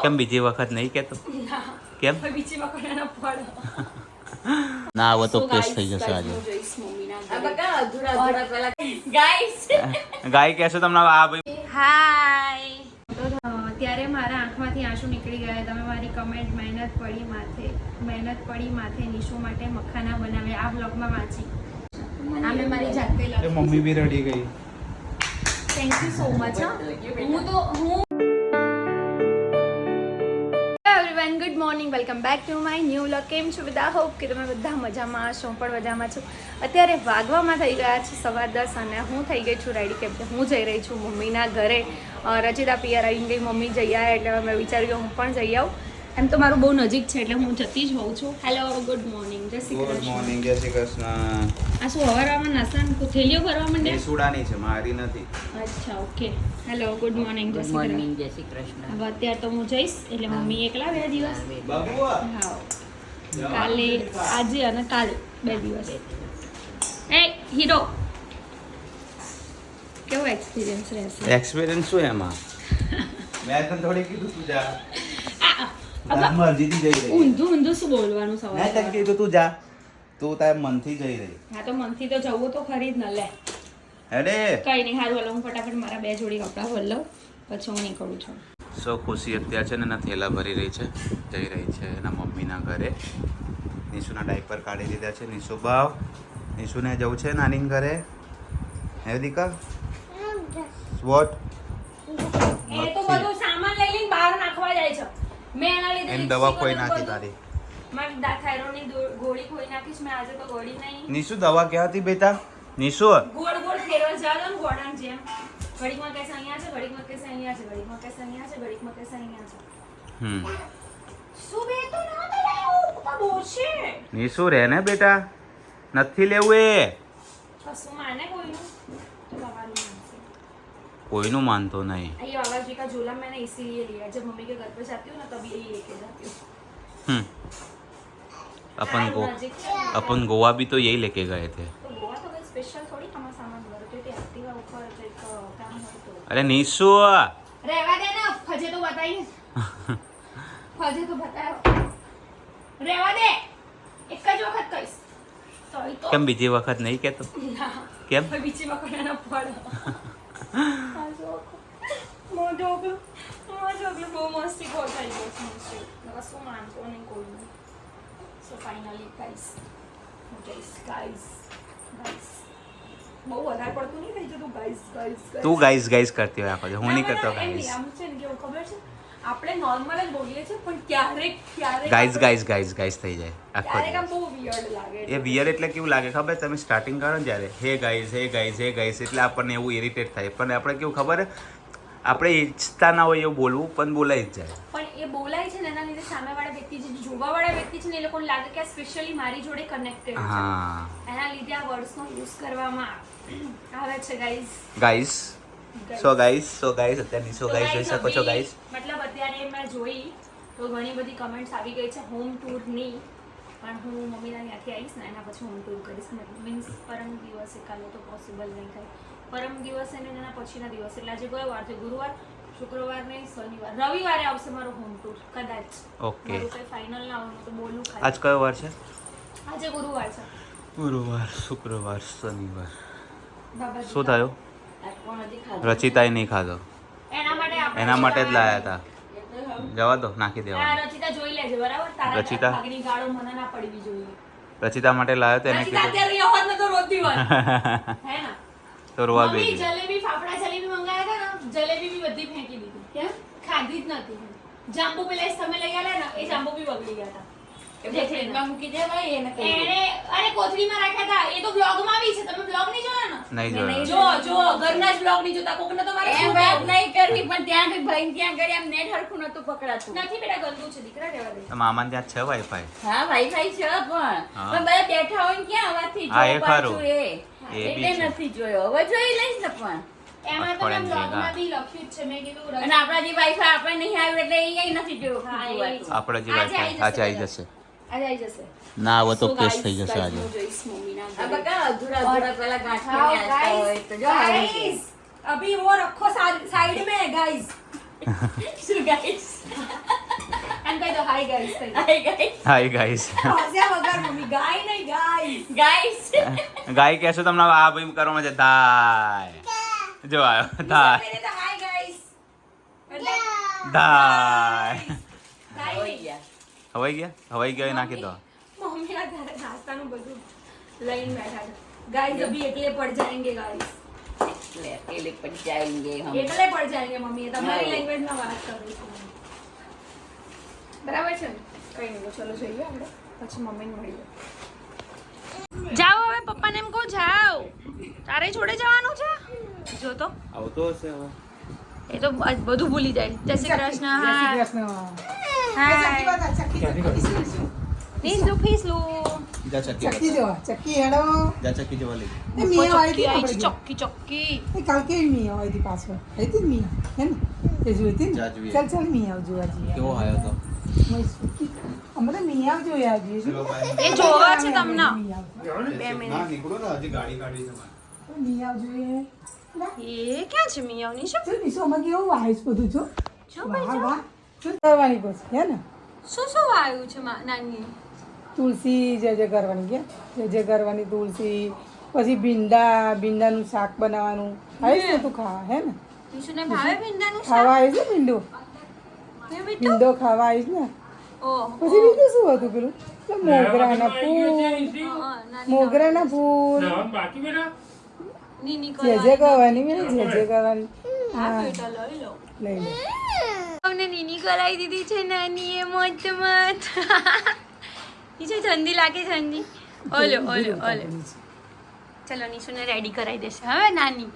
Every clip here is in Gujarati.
કેમ બીજી વખત નહીં કહેતો? કેમ? બીજી વખત એના પડે. ના હવે તો કેસ થઈ જશે આજે. ગાય કહેશો તમને આ ભાઈ. હાય. ત્યારે મારા આંખમાંથી આંસુ નીકળી ગયા. તમે મારી કમેન્ટ મહેનત પડી માથે નિશુ માટે મખાના બનાવે આ બ્લોગમાં વાંચી. આ મેં મારી જાતે લખી. મમ્મી બી રડી ગઈ. Thank you so much. Good morning, welcome back to my new vlog. કેમ છો બધા? હોપ કે તમે બધા મજામાં હશો. હું પણ મજામાં છું. અત્યારે વાગવામાં થઈ ગયા છે 10:15 અને હું થઈ ગઈ છું રેડી, કેમ કે હું જઈ રહી છું મમ્મીના ઘરે. રચિતા પિયર આવી ગઈ, મમ્મી જઈ આવ્યા એટલે મેં વિચાર્યું હું પણ જઈ આવું. એમ તો મારું બહુ નજીક છે એટલે હું જતી જ હોઉં છું. હેલો, ગુડ મોર્નિંગ, જય શ્રી કૃષ્ણ. ગુડ મોર્નિંગ, જય શ્રી કૃષ્ણ. આ શું હવારમાં નાસ્તાન થેલીઓ ભરવા માંડ્યા? સુડાની છે, મારી નથી. અચ્છા, ઓકે. હેલો, ગુડ મોર્નિંગ, જય શ્રી કૃષ્ણ. હવે અત્યારે તો હું જઈશ એટલે મમ્મી એકલા 2 દિવસ. બાબુ હા, કાલે, આજે અને કાલે 2 દિવસ. એ હીરો, કેવો એક્સપિરિયન્સ રહેશે? એક્સપિરિયન્સ શું એમાં? મેં તને થોડી કીધું તું જા. મરજીથી જઈ રહી. ઊંધું શું બોલવાનું સવાલ? મેં તને કીધું તું જા. તું તાર મનથી જઈ રહી. હા તો મનથી તો જવું તો ખરી જ ન લે. હેડે કઈ નહીં, હારું હાલો, હું ફટાફટ મારા 2 જોડી કપડાં ભરી લઉં પછી હું નીકળું છું. સો ખુશી અત્યારે છે ને એના થેલા ભરી રહી છે, જઈ રહી છે એના મમ્મીના ઘરે. નિશુના ડાયપર કાઢી દીધા છે. નિશુ ભાવ, નિશુને જવું છે નાની ઘરે. હે દીકા વોટ? એ તો બધું સામાન લઈ લઈને બહાર નાખવા જાય છે. મેં એના લીધે એમ દવા કોઈ નાખી તારી. મારી થાઇરોઇડની ગોળી ખોઈ નાખીશ મેં આજે તો ગોળી નહીં. નિશુ દવા ક્યાં હતી બેટા? નિશુ ગોળ ગોળ ફેરવા જાડો ને ઘોડાની જેમ. ઘડીકમાં કેસે અહીંયા છે, ઘડીકમાં કેસે અહીંયા છે, ઘડીકમાં કેસે અહીંયા છે, ઘડીકમાં કેસે અહીંયા છે. શું બે તો ના તો લાવું તો બહુ છે. નિશુ રહે ને બેટા, નથી લેવું એ. કશું માને કોઈનું તો લવાનું નથી. કોઈનું માનતો નહીં. ये वाला जी का झूला मैंने इसीलिए लिया, जब मम्मी के घर पे जाती हूँ ना तभी यही लेके जाती हूँ. अपन गोवा भी तो यही लेके गए थे. तो गोवा तो कोई स्पेशल थोड़ी हमारा सामान भरते थे एक्टिवा ऊपर एक काम हो तो. अरे निशु રહેવા દે ને, ફજે તો બતાઈ. ફજે તો બતાયો. રહેવા દે. એક જ વખત કઈશ. તો કેમ બીજી વખત નહીં કહેતો? કેમ? બીજી વખત એના પડે. મોટો બહુ મસ્તી ખોટાઈ ગયો છે. કશું માનતો નહીં કોઈનું. સો ફાઇનલી ગાઈસ હું જઈશ. ગાઈસ બહુ વધારે પડતું નહીં થઈ જતું. ગાઈસ તું ગાઈસ કરતી હોય આખો. હું નહીં કરતો ગાઈસ. આમ છે ને કેવું ખબર છે, આપણે નોર્મલ જ બોલીએ છીએ પણ ક્યારેક ગાઈસ થઈ જાય આખો ક્યારેક આમ દિવસ. બહુ વિયર્ડ લાગે. એ વિયર એટલે કેવું લાગે ખબર? તમે સ્ટાર્ટિંગ કરો ને જ્યારે હે ગાઈસ એટલે આપણને એવું ઇરિટેટ થાય. પણ આપણે કેવું ખબર, આપણે ઈચ્છતા ના હોય એવું બોલવું પણ બોલાઈ જ જાય. પણ એ બોલાય છે ને એના લીધે સામેવાળા વ્યક્તિ, જે જોવાવાળા વ્યક્તિ છે ને, એ લોકોને લાગે કે આ સ્પેશિયલી મારી જોડે કનેક્ટેડ છે. હા, એના લીધે આ વર્ડ્સનો યુઝ કરવામાં આવે છે ગાઈસ. સો ગાઈસ અત્યારે નિશો ગાઈસ જોઈ શકો છો ગાઈસ. મતલબ અત્યારે મેં જોઈ તો ઘણી બધી કમેન્ટ્સ આવી ગઈ છે હોમ ટૂરની, પણ હું મમ્મીના ત્યાંથી આવીશ ને એના પછી હોમ ટૂર કરીશ. મીન્સ પરમ દિવસે, કાલે તો પોસિબલ નહીં થાય. પરમ દિવસે ને એના પછીના દિવસે, એટલે આજે કયો વાર છે? ગુરુવાર, શુક્રવાર ને શનિવાર, રવિવારે આવશે મારો હોમ ટૂર કદાચ. ઓકે, મારું કંઈ ફાઇનલ ના હોય તો બોલું ખાલી. આજ કયો વાર છે? આજે ગુરુવાર છે. ગુરુવાર, શુક્રવાર, શનિવાર. બાબાજી શું થયું? રચિતાએ નહીં ખાધો. એના માટે જ લાયા હતા. જવા દો, નાખી દેવા. રચિતા જોઈ લેજે બરાબર. તારા રચિતા ભાગની ગાળો મને ના પડવી જોઈએ. રચિતા માટે લાયો તો એને રચિતા કીધું અત્યારે યહોદ ન તો રોતી હોય હે ના. તો રોવા મમ્મી બેસી. જલેબી, ફાફડા જલેબી મંગાયા હતા ને, જલેબી બી બધી ફેંકી દીધી. કેમ? ખાધી જ નથી. જાંબુ પેલા તમે લઈ આલ્યા ને, એ જાંબુ બી બગડી ગયા હતા. મૂકી દેવાય એને. અરે કોથળીમાં રાખ્યા હતા. એ તો બ્લોગમાં આવી છે. તમે બ્લોગ નહીં જોયો ને? નહીં જોયો. જો ઘરના જ બ્લોગ નહીં જોતા. કોકને તો મારે એમ વાત નહીં કરવી, પણ ત્યાં ભાઈ ત્યાં ઘરે આમ નેટ હરખું નતું પકડાતું. નથી બેટા, ગંદુ છે દીકરા, રહેવા દે. મામાને ત્યાં છે વાઈફાઈ? હા વાઈફાઈ છે પણ બધા બેઠા હોય ને ક્યાં અવાજથી હા, એ જો ખરું. પાછું એ એટલે બી છે. નથી જોયો. હવે જોઈ લઈશ ને પણ. એમાં તો મેં અઠવાડિયાની બ્લોગમાં ભેગા. બી લખ્યું જ છે. મેં કીધું અને આપણા જે વાઈફાઈ આપણે નહીં આવ્યું એટલે અહીંયા નથી જોયું. હા, એ ખોટું આપણે જે આજે વાઈફાઈ આજે આવી જશે. આજે આવી જશે. ના હવે તો So કેસ guys, થઈ જશે આજે. હું જોઈશ મમ્મીના આ ઘરે. બધા અધૂરા પેલા ગાંઠિયા આવતા હોય તો જો આવી गाइस अभी वो रखो साइड में गाइस. શું ગાઈસ એમ કહી દો હાય ગાઈસ કહી દો. હાય ગાઈસ હાય ગાઈસ હસ્યા વગર મમ્મી ગાય નહીં ગાઈસ. ગાઈસ ગાય કહેશો તમને આ ભાઈ કરવામાં છે ધાય જો આવ્યો ધાય પહેલે તો હાય ગાઈસ એટલે ધાય ગાય હોઈ નહીં. ગયા હવાઈ ગયા નાખી દો મમ્મીના ઘરે નાસ્તાનું બધું લઈને બેઠા છે. ગાઈસ અભી એકલે પડ જાएंगे ગાઈસ. ले अकेले पड़ जाएंगे हम એકલે પડ જાएंगे મમ્મી. તમારી હા. લેંગ્વેજમાં વાત કરું છું. બરાબર છે ને? કઈ નહીં ચલો જઈએ આપણે પછી મમ્મીને મળીએ. જાઓ હવે પપ્પાને એમ કહો જાઓ. તારે જોડે જવાનું છે? જો તો આવતો હશે હવે એ તો બધું ભૂલી જાય. જય શ્રી કૃષ્ણ. હા નીસુ ફીસલું. જા ચક્કી ચક્કી જો ચક્કી હેડો જા ચક્કી જોવા લઈ એ મિયા આવી ચોક્કી હતી આવી છે, આપણે ચોક્કી ચોક્કી. એ કાલ કેવી મિયા આવી હતી પાછળ આવી હતી મિયા હે ને તે જોઈ હતી ને જા જોઈએ. ચાલ ચાલ મિયા જોવા જઈએ કેવો આવ્યો તો અમને મિયા જોયા જોઈએ એ જોવા છે તમને. મિયા 2 મિનિટ. ના નીકળો ને હજી ગાડી કાઢી છે જોઈએ એ ક્યાં છે મિયાઓની શું? જો નિશોમાં કેવું વાઈસ બધું જો જો ભાઈ વાહ જો. વાહ જો કરવાની પછી હે ને શું શું આવ્યું છે નાની? તુલસી જે કરવાની કે જે કરવાની તુલસી પછી ભીંડાનું શાક બનાવવાનું આવીશ ને તું ખાવા હે ને ઈશુને ભાવે ભીંડાનું શાક? ખાવા આવીશ ને ભીંડો એ મીઠું? ભીંડો ખાવા આવીશ ને ઓહ, પછી બીજું શું હતું પેલું પેલું મોગરાના ફૂલ નાની મોગરાના ફૂલ નીની જે જે કરવાની મેં જે કરવાની આ હા બેટા લઈ લો. લઈ લે અમને નીની કરાવી દીધી છે નાની એ મત મત. નીચે ઠંડી લાગે ઠંડી. ઓલો ઓલો ઓલો. ચલો નીશુને રેડી કરાવી દેશે હવે નાની.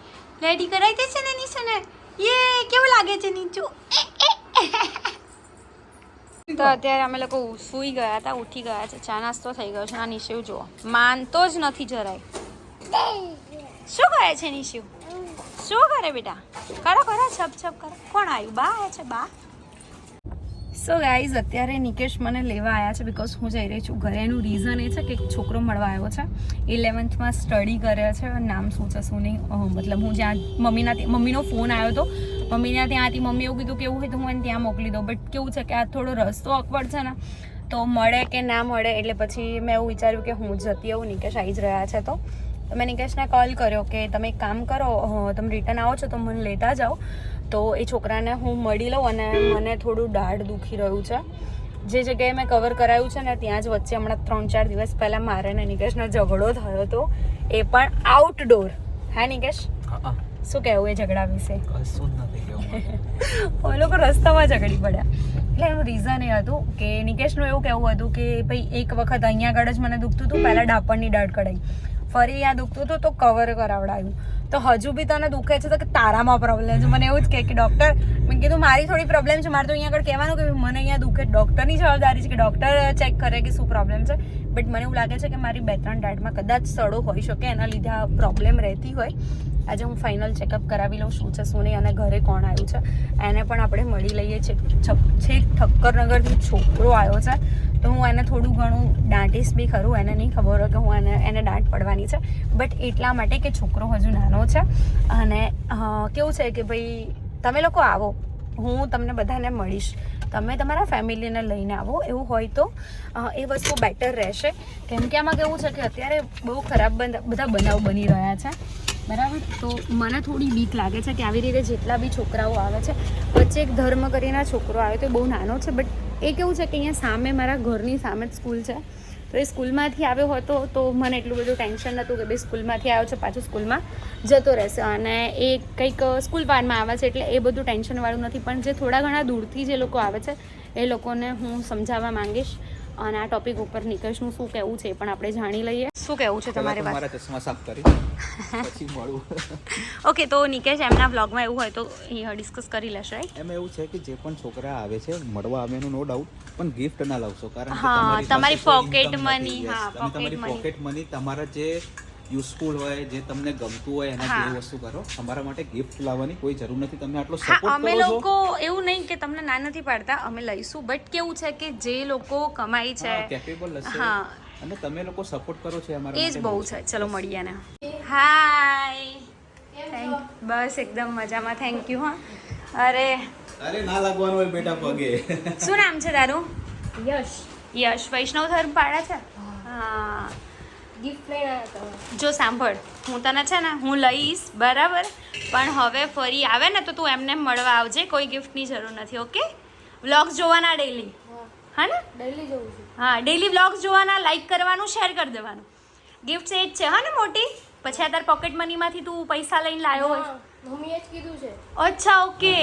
રેડી કરાવી દેશે ને નીશુને. યે કેવું લાગે છે નીચું? તો અત્યારે અમે લોકો સૂઈ ગયા હતા, ઉઠી ગયા છે, ચા નાસ્તો થઈ ગયો છે. આ નિશુ જુઓ માનતો જ નથી જરાય. શું કરે છે નિશુ? શું કરે બેટા? કરો કરો છપ છપ કરો. કોણ આવ્યું? બા આવ્યા છે બા. સો ગાઈઝ અત્યારે નિકેશ મને લેવા આવ્યા છે બિકોઝ હું જઈ રહી છું ઘરે. એનું રીઝન એ છે કે એક છોકરો મળવા આવ્યો છે. 11th સ્ટડી કરે છે. નામ શું છે શું નહીં મતલબ હું જ્યાં મમ્મીનો ફોન આવ્યો હતો મમ્મીના ત્યાંથી. મમ્મી એવું કીધું કે એવું હોય તો હું એને ત્યાં મોકલી દઉં. બટ કેવું છે કે આ થોડો રસ્તો અકવડ છે ને તો મળે કે ના મળે એટલે પછી મેં એવું વિચાર્યું કે હું જતી આવું. નિકેશ આવી જ રહ્યા છે તો મેં નિકેશને કોલ કર્યો કે તમે એક કામ કરો તમે રિટર્ન આવો છો તો મને લેતા જાઓ. તો એ છોકરાને હું મળી લઉં અને મને થોડું દાઢ દુખી રહ્યું છે. જે જગ્યાએ મેં કવર કરાવ્યું છે ને ત્યાં જ વચ્ચે હમણાં 3-4 દિવસ પહેલાં મારે ને નિકેશનો ઝઘડો થયો હતો. એ પણ આઉટડોર. હા નિકેશ શું કહેવું એ ઝઘડા વિશે? એ લોકો રસ્તામાં ઝઘડી પડ્યા. એટલે એનું રીઝન એ હતું કે નિકેશનું એવું કહેવું હતું કે ભાઈ એક વખત અહીંયા આગળ જ મને દુખતું હતું, પહેલાં ડાપણની દાઢ કઢાઈ, ફરી અહીંયા દુખતું હતું તો કવર કરાવડાવ્યું. તો હજુ બી તને દુખે છે તો કે તારામાં પ્રોબ્લેમ છે. મને એવું જ કહે કે ડૉક્ટર, મેં કીધું મારી થોડી પ્રોબ્લેમ છે, મારે તો અહીંયા આગળ કહેવાનું કે મને અહીંયા દુખે. ડૉક્ટરની જવાબદારી છે કે ડૉક્ટર ચેક કરે કે શું પ્રોબ્લેમ છે. બટ મને એવું લાગે છે કે મારી 2-3 દાઢમાં કદાચ સડો હોઈ શકે, એના લીધે આ પ્રોબ્લેમ રહેતી હોય. આજે હું ફાઇનલ ચેકઅપ કરાવી લઉં શું છે શું નહીં. અને ઘરે કોણ આવ્યું છે એને પણ આપણે મળી લઈએ છીએ. છેક ઠક્કરનગરથી છોકરો આવ્યો છે તો હું એને થોડું ઘણું દાંટીશ બી ખરું. એને નહીં ખબર હોય કે હું એને દાંટ પડવાની છે. બટ એટલા માટે કે છોકરો હજુ નાનો છે. અને કેવું છે કે ભાઈ તમે લોકો આવો, હું તમને બધાને મળીશ, તમે તમારા ફેમિલીને લઈને આવો. એવું હોય તો એ વસ્તુ બેટર રહેશે. કેમ કે આમાં કેવું છે કે અત્યારે બહુ ખરાબ બધા બનાવ બની રહ્યા છે બરાબર. તો મને થોડી બીક લાગે છે કે આવી રીતે જેટલા બી છોકરાઓ આવે છે, વચ્ચે એક ધર્મ કરીને છોકરો આવે તો એ બહુ નાનો છે. બટ એ કેવું છે કે અહીંયા સામે મારા ઘરની સામે જ સ્કૂલ છે. તો એ સ્કૂલમાંથી આવ્યો હતો તો મને એટલું બધું ટેન્શન નહોતું કે ભાઈ સ્કૂલમાંથી આવ્યો છે પાછું સ્કૂલમાં જતો રહેશે. અને એ કંઈક સ્કૂલ વાનમાં આવે છે એટલે એ બધું ટેન્શનવાળું નથી. પણ જે થોડા ઘણા દૂરથી જે લોકો આવે છે એ લોકોને હું સમજાવવા માંગીશ. અને આ ટોપિક ઉપર નિકેશનું શું કહેવું છે એ પણ આપણે જાણી લઈએ. શું કહેવું છે તમારી વાત? મારા ચશ્મા સાફ કરી પછી મળું. ઓકે તો નિકેશ એમના બ્લોગમાં એવું હોય તો એ ડિસ્કસ કરી લેશે રાઈટ. એમાં એવું છે કે જે પણ છોકરા આવે છે મળવા આવે એનું નો ડાઉટ, પણ ગિફ્ટ ના લાવશો. કારણ કે હા, તમારી પાસે કોઈ pocket income money, નથી. Yes, હા, તમે pocket તમારી money. પોકેટ મની તમારા જે યુઝફુલ હોય, જે તમને ગમતું હોય એના હા. જેવી વસ્તુ કરો. અમારા માટે ગિફ્ટ લાવવાની કોઈ જરૂર નથી. તમે આટલો હા, સપોર્ટ અમે કરો છો. લોકો એવું નહીં કે તમને ના નથી પાડતા, અમે લઈશું. બટ કેવું છે કે જે લોકો કમાઈ છે કેપેબલ હશે હા અને તમે લોકો સપોર્ટ કરો છો અમારા એ જ માટે બહુ છે. ચલો મળીએ ને. હાય બસ એકદમ મજામાં. Thank you. હા અરે અરે ના લાગવાનું હોય બેટા પગે. શું નામ છે તારું? યશ યશ. વૈષ્ણવ ધર્મ પાડા છે? હા. ગિફ્ટ લઈને આવ્યા તમે જો સાંભળ, હું તને છે ને હું લઈશ બરાબર, પણ હવે ફરી આવે ને તો તું એમને મળવા આવજે, કોઈ ગિફ્ટની જરૂર નથી. ઓકે? વ્લોગ્સ જોવાના ડેલી, હા ને? ડેલી જોઉં છું હા, ડેલી વ્લોગ્સ જોવાના, લાઈક કરવાનું, શેર કરી દેવાનું. ગિફ્ટ એ જ છે, હા ને મોટી? પછી આ તાર પોકેટ મનીમાંથી તું પૈસા લઈને લાવ્યો હોય. હા, મમ્મીએ જ કીધું છે અચ્છા, ઓકે.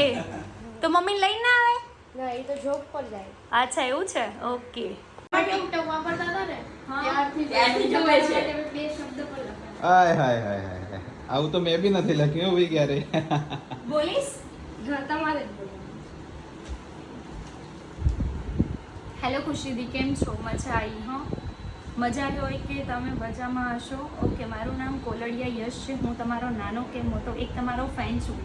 તો મમ્મી લઈને ના આવે? ના એ તો જોબ પર જાય અચ્છા, એવું છે. ઓકે. ટિકટોક વાપરતા હતા ને હા. ત્યારથી જોવે છે બે શબ્દ પર લખાય હાય હાય હાય હાય. આવું તો મેં બી નથી લખ્યું ભાઈ ક્યારે. બોલીશ? હા તમારે જ બોલવાનું હેલો ખુશીદી, કેમ છો? મજા આવી? હો, મજા આવી હોય કે તમે મજામાં હશો. ઓકે, મારું નામ કોલડિયા યશ છે. હું તમારો નાનો કે મોટો એક તમારો ફેન છું.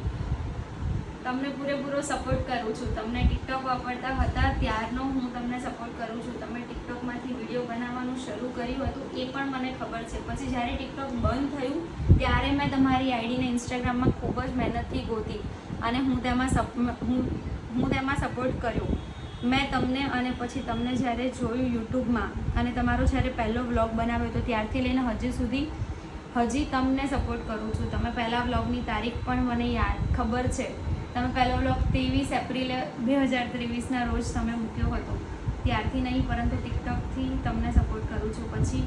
તમને પૂરેપૂરો સપોર્ટ કરું છું. તમને ટિકટોક વાપરતા હતા ત્યારનો હું તમને સપોર્ટ કરું છું. તમે ટિકટોકમાંથી વિડીયો બનાવવાનું શરૂ કર્યું હતું એ પણ મને ખબર છે. પછી જ્યારે ટિકટોક બંધ થયું ત્યારે મેં તમારી આઈડીને ઇન્સ્ટાગ્રામમાં ખૂબ જ મહેનતથી ગોતી અને હું તેમાં સપોર્ટ કર્યો મેં તમને. અને પછી તમને જ્યારે જોયું યુટ્યુબમાં અને તમારો જ્યારે પહેલો વ્લોગ બનાવ્યો હતો ત્યારથી લઈને હજી તમને સપોર્ટ કરું છું. તમે પહેલા વ્લોગની તારીખ પણ મને ખબર છે. તમે પહેલો વ્લોગ 23 એપ્રિલે 2023ના રોજ તમે મૂક્યો હતો. ત્યારથી નહીં પરંતુ ટિકટોકથી તમને સપોર્ટ કરું છું. પછી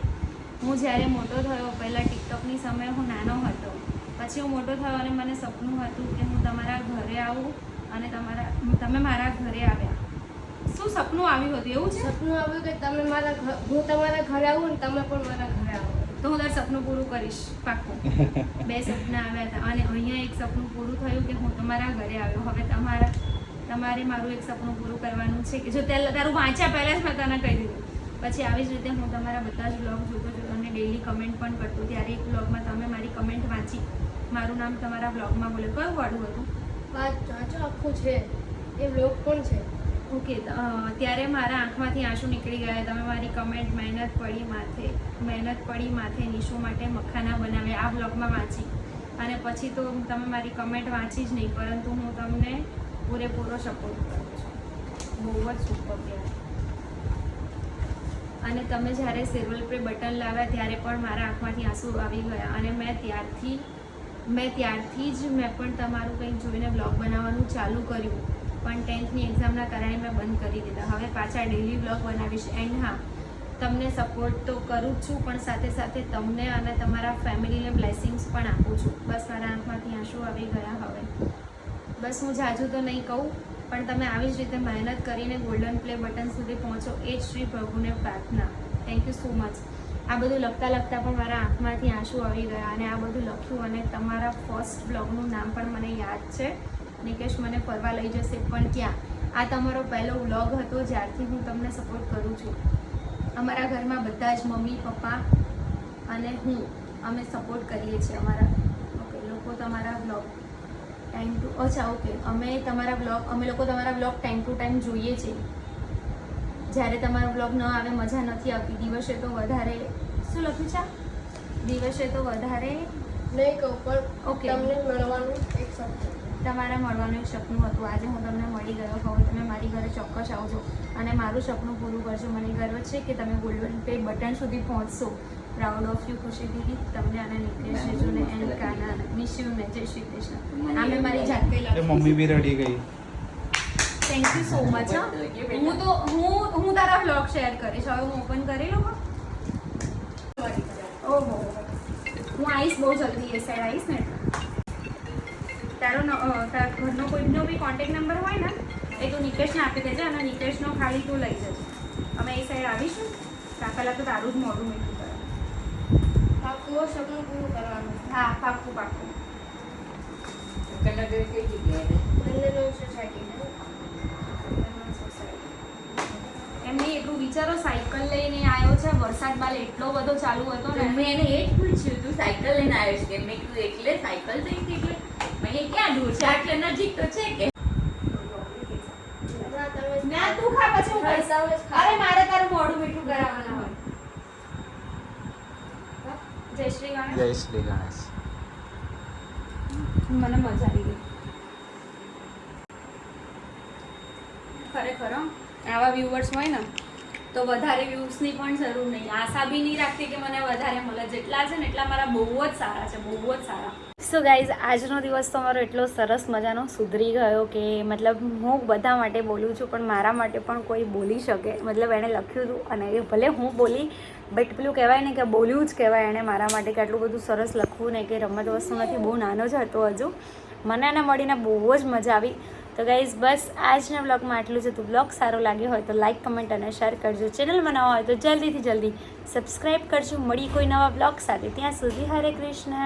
હું જ્યારે મોટો થયો, પહેલાં ટિકટોકની સમયે હું નાનો હતો, પછી હું મોટો થયો અને મને સપનું હતું કે હું તમારા ઘરે આવું અને તમે મારા ઘરે આવ્યા. શું સપનું આવ્યું હતું એવું છે? સપનું આવ્યું કે તમે હું તમારા ઘરે આવું ને તમે પણ મારા ઘરે આવો તો હું તારું સપનું પૂરું કરીશ, પાક્કું. 2 સપના આવ્યા હતા અને અહીંયા એક સપનું પૂરું થયું કે હું તમારા ઘરે આવ્યો. હવે તમારે મારું એક સપનું પૂરું કરવાનું છે કે જો તારું વાંચ્યા પહેલાં જ મેં તને કહી દીધું. પછી આવી જ રીતે હું તમારા બધા જ બ્લોગ જોતો અને ડેઈલી કમેન્ટ પણ કરતો. ત્યારે એક બ્લોગમાં તમે મારી કમેન્ટ વાંચી, મારું નામ તમારા બ્લોગમાં બોલે. કયું વાળું હતું? વાંચો આખું છે એ બ્લોગ પણ છે ઓકે. ત્યારે મારા આંખમાંથી આંસુ નીકળી ગયા. તમે મારી કમેન્ટ મહેનત પડી માથે નિશુ માટે મખાના બનાવ્યા આ બ્લોગમાં વાંચી. અને પછી તો તમે મારી કમેન્ટ વાંચી જ નહીં, પરંતુ હું તમને પૂરેપૂરો સપોર્ટ કરું છું. બહુ જ સુપર યાર. અને તમે જ્યારે સિલ્વર પ્લે બટન લાવ્યા ત્યારે પણ મારા આંખમાંથી આંસુ આવી ગયા અને મેં ત્યારથી જ મેં પણ તમારું કંઈક જોઈને બ્લોગ બનાવવાનું ચાલુ કર્યું. પણ 10thની એક્ઝામના કારણે મેં બંધ કરી દીધા. હવે પાછા ડેલી બ્લોગ બનાવીશ. એન્ડ હા, તમને સપોર્ટ તો કરું જ છું, પણ સાથે સાથે તમને અને તમારા ફેમિલીને બ્લેસિંગ્સ પણ આપું છું. બસ મારા આંખમાંથી આંસુ આવી ગયા. હવે બસ હું જાજુ તો નહીં કહું, પણ તમે આવી જ રીતે મહેનત કરીને ગોલ્ડન પ્લે બટન સુધી પહોંચો એ જ શ્રી પ્રભુને પ્રાર્થના. Thank you so much. આ બધું લખતા પણ મારા આંખમાંથી આંસુ આવી ગયા અને આ બધું લખ્યું અને તમારા ફર્સ્ટ બ્લોગનું નામ પણ મને યાદ છે. નિકેશ મને ફરવા લઈ જશે, પણ ક્યાં? આ તમારો પહેલો વ્લોગ હતો જ્યારથી હું તમને સપોર્ટ કરું છું. અમારા ઘરમાં બધા જ મમ્મી, પપ્પા અને અમે સપોર્ટ કરીએ છીએ અમારા. ઓકે, લોકો તમારા વ્લોગ ટાઈમ ટુ અમે લોકો તમારા વ્લોગ ટાઈમ ટુ ટાઈમ જોઈએ છીએ. જ્યારે તમારો વ્લોગ ન આવે મજા નથી આવતી. દિવસે તો વધારે શું લખ્યું છે? દિવસે તો વધારે નહીં કહું પણ ઓકે. તમને મળવાનું એક સપનું તમારા મળવાનું એક સપનું હતું. આજે હું તમને મળી ગયો. હવે તમે મારી ઘરે ચોક્કસ આવજો અને મારું સપનું પૂરું કરજો. મને ગર્વ છે કે તમે ગોલ્ડન પે બટન સુધી પહોંચશો. પ્રાઉડ ઓફ યુ ખુશી દીદી. તમને અને નિકેશ જીજુને એન્ડ કાના નિશિવને જય શ્રી કૃષ્ણ. આમે મારી જાતે લખી. મમ્મી બી રડી ગઈ. Thank you so much. હું તારા વ્લોગ શેર કરીશ. હવે હું ઓપન કરી લઉં. ઓહો, હું આવીશ બહુ જલ્દી. એ સાઈડ આવીશ ને તારા ઘરનો કોઈનો બી કોન્ટેક્ટ નંબર હોય ને એ તું નિકેશને આપી દેજે અને નિકેશનો ખાલી તું લઈ જજે. અમે એ સાઈડ આવીશું. પહેલાં તો તારું જ મોઢું મીઠું કરવાનું. પાક્કું સપનું પૂરું કરવાનું હા, પાક્કું. બંનેનું સોસાયટી એમને એટલું વિચારો, સાયકલ લઈને આવ્યો છે. વરસાદ બાલ એટલો બધો ચાલુ હતો ને. મેં એને એ જ પૂછ્યું તું સાયકલ લઈને આવ્યો છે કે મેં કીધું એટલે સાયકલ થઈ હતી એટલે મેં ક્યાં દૂર છે આટલે નજીક તો છે કે ના તું ખા પછી હું ખાઈશ. અરે મારે તારું મોઢું મીઠું કરાવવાના હોય. જય શ્રી ગણેશ. જય શ્રી ગણેશ. મને મજા આવી ગઈ. ખરેખર હો. આવા વ્યુઅર્સ હોય ને તો વધારે વ્યૂઝની પણ જરૂર નહીં. આશા બી નહીં રાખતી કે મને વધારે મળે. જેટલા છે ને એટલા મારા બહુ જ સારા છે, બહુ જ સારા. સો ગાઈઝ, આજનો દિવસ તો મારો એટલો સરસ મજાનો સુધરી ગયો કે મતલબ હું બધા માટે બોલું છું પણ મારા માટે પણ કોઈ બોલી શકે. મતલબ એણે લખ્યું હતું અને એ ભલે હું બોલી બટ પેલું કહેવાય ને કે બોલ્યું જ કહેવાય એણે મારા માટે કે આટલું બધું સરસ લખવું ને કે રમત વસ્તુ નથી, બહુ નાનો જ હતો હજુ. મને એને મળીને બહુ જ મજા આવી. તો ગાઈઝ બસ આજના બ્લોગમાં આટલું જ હતું. બ્લોગ સારો લાગ્યો હોય તો લાઇક, કમેન્ટ અને શેર કરજો. ચેનલમાં નવા હોય તો જલ્દીથી જલ્દી સબસ્ક્રાઈબ કરજો. મળી કોઈ નવા બ્લોગ સાથે. ત્યાં સુધી હરે કૃષ્ણ.